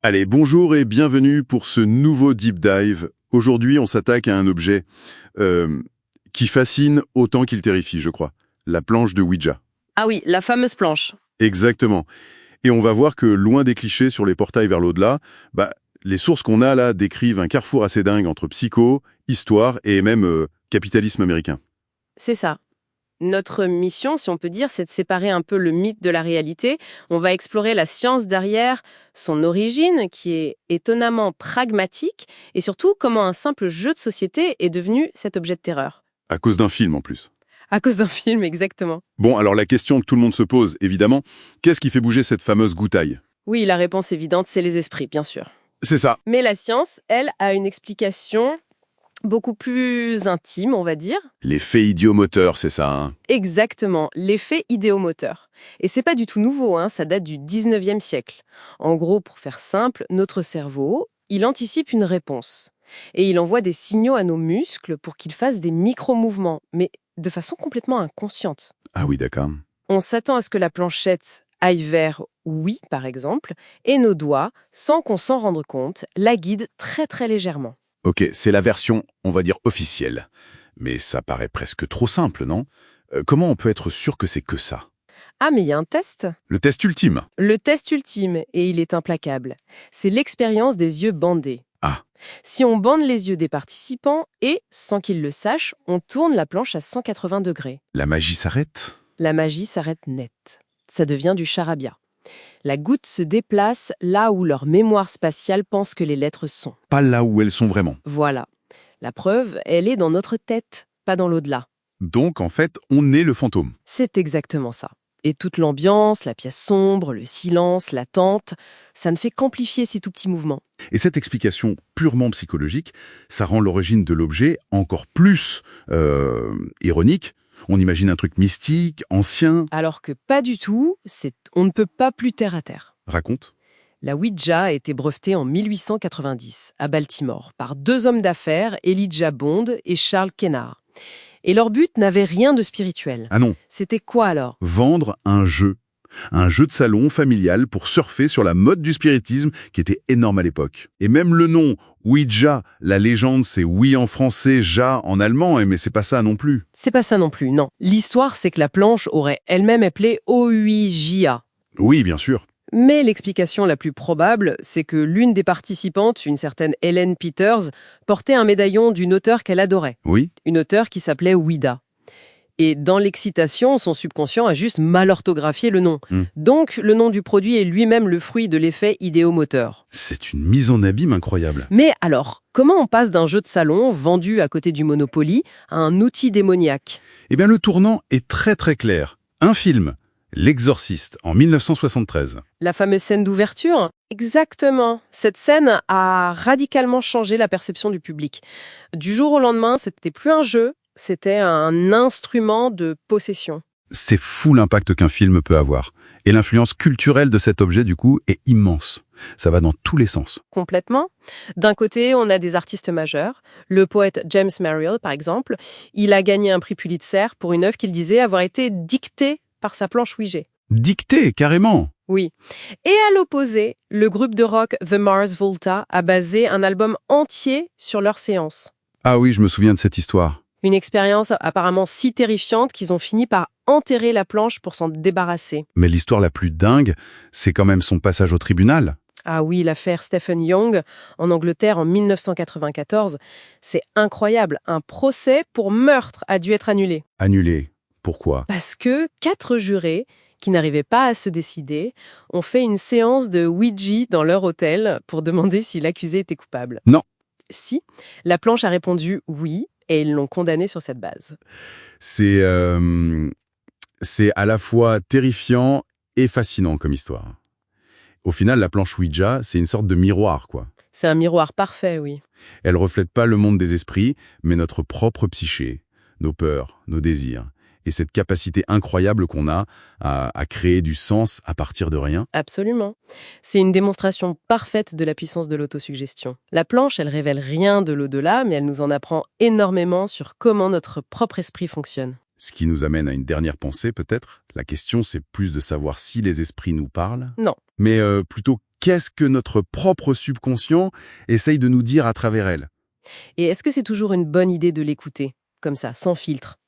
Allez, bonjour et bienvenue pour ce nouveau Deep Dive. Aujourd'hui, on s'attaque à un objet qui fascine autant qu'il terrifie, je crois. La planche de Ouija. Ah oui, la fameuse planche. Exactement. Et on va voir que, loin des clichés sur les portails vers l'au-delà, les sources qu'on a là décrivent un carrefour assez dingue entre psycho, histoire et même capitalisme américain. C'est ça. Notre mission, si on peut dire, c'est de séparer un peu le mythe de la réalité. On va explorer la science derrière, son origine, qui est étonnamment pragmatique, et surtout comment un simple jeu de société est devenu cet objet de terreur. À cause d'un film en plus. À cause d'un film, exactement. Bon, alors la question que tout le monde se pose, évidemment, qu'est-ce qui fait bouger cette fameuse gouttaille? Oui, la réponse évidente, c'est les esprits, bien sûr. C'est ça. Mais la science, elle, a une explication beaucoup plus intime, on va dire. L'effet idiomoteur, c'est ça, hein? Exactement, l'effet idéomoteur. Et c'est pas du tout nouveau, ça date du 19e siècle. En gros, pour faire simple, notre cerveau, il anticipe une réponse. Et il envoie des signaux à nos muscles pour qu'ils fassent des micro-mouvements, mais de façon complètement inconsciente. Ah oui, d'accord. On s'attend à ce que la planchette aille vers oui, par exemple, et nos doigts, sans qu'on s'en rende compte, la guident très très légèrement. Ok, c'est la version, on va dire, officielle. Mais ça paraît presque trop simple, non? Comment on peut être sûr que c'est que ça? Ah, mais il y a un test. Le test ultime. Le test ultime, et il est implacable, c'est l'expérience des yeux bandés. Ah. Si on bande les yeux des participants et, sans qu'ils le sachent, on tourne la planche à 180 degrés. La magie s'arrête? La magie s'arrête net. Ça devient du charabia. La goutte se déplace là où leur mémoire spatiale pense que les lettres sont. Pas là où elles sont vraiment. Voilà. La preuve, elle est dans notre tête, pas dans l'au-delà. Donc, en fait, on est le fantôme. C'est exactement ça. Et toute l'ambiance, la pièce sombre, le silence, l'attente, ça ne fait qu'amplifier ces tout petits mouvements. Et cette explication purement psychologique, ça rend l'origine de l'objet encore plus ironique. On imagine un truc mystique, ancien. Alors que pas du tout, on ne peut pas plus terre à terre. Raconte. La Ouija a été brevetée en 1890 à Baltimore par deux hommes d'affaires, Elijah Bond et Charles Kennard. Et leur but n'avait rien de spirituel. Ah non. C'était quoi alors? Vendre un jeu. Un jeu de salon familial pour surfer sur la mode du spiritisme qui était énorme à l'époque. Et même le nom, Ouija, la légende c'est oui en français, ja en allemand, mais c'est pas ça non plus. C'est pas ça non plus, non. L'histoire, c'est que la planche aurait elle-même appelé Ouija. Oui, bien sûr. Mais l'explication la plus probable, c'est que l'une des participantes, une certaine Helen Peters, portait un médaillon d'une auteure qu'elle adorait. Oui. Une auteure qui s'appelait Ouida. Et dans l'excitation, son subconscient a juste mal orthographié le nom. Donc, le nom du produit est lui-même le fruit de l'effet idéomoteur. C'est une mise en abîme incroyable. Mais alors, comment on passe d'un jeu de salon, vendu à côté du Monopoly, à un outil démoniaque? Eh bien, le tournant est très très clair. Un film, L'Exorciste, en 1973. La fameuse scène d'ouverture? Exactement. Cette scène a radicalement changé la perception du public. Du jour au lendemain, c'était plus un jeu, c'était un instrument de possession. C'est fou l'impact qu'un film peut avoir. Et l'influence culturelle de cet objet, du coup, est immense. Ça va dans tous les sens. Complètement. D'un côté, on a des artistes majeurs. Le poète James Merrill, par exemple, il a gagné un prix Pulitzer pour une œuvre qu'il disait avoir été dictée par sa planche Ouija. Dicté, carrément. Oui. Et à l'opposé, le groupe de rock The Mars Volta a basé un album entier sur leur séance. Ah oui, je me souviens de cette histoire. Une expérience apparemment si terrifiante qu'ils ont fini par enterrer la planche pour s'en débarrasser. Mais l'histoire la plus dingue, c'est quand même son passage au tribunal. Ah oui, l'affaire Stephen Young, en Angleterre en 1994, c'est incroyable. Un procès pour meurtre a dû être annulé. Annulé. Pourquoi? Parce que 4 jurés, qui n'arrivaient pas à se décider, ont fait une séance de Ouija dans leur hôtel pour demander si l'accusé était coupable. Non. Si, la planche a répondu oui, et ils l'ont condamné sur cette base. C'est à la fois terrifiant et fascinant comme histoire. Au final, la planche Ouija, c'est une sorte de miroir, quoi. C'est un miroir parfait, oui. Elle reflète pas le monde des esprits, mais notre propre psyché, nos peurs, nos désirs, et cette capacité incroyable qu'on a à créer du sens à partir de rien. Absolument. C'est une démonstration parfaite de la puissance de l'autosuggestion. La planche, elle révèle rien de l'au-delà, mais elle nous en apprend énormément sur comment notre propre esprit fonctionne. Ce qui nous amène à une dernière pensée, peut-être. La question, c'est plus de savoir si les esprits nous parlent. Non. Mais plutôt qu'est-ce que notre propre subconscient essaye de nous dire à travers elle. Et est-ce que c'est toujours une bonne idée de l'écouter, comme ça, sans filtre?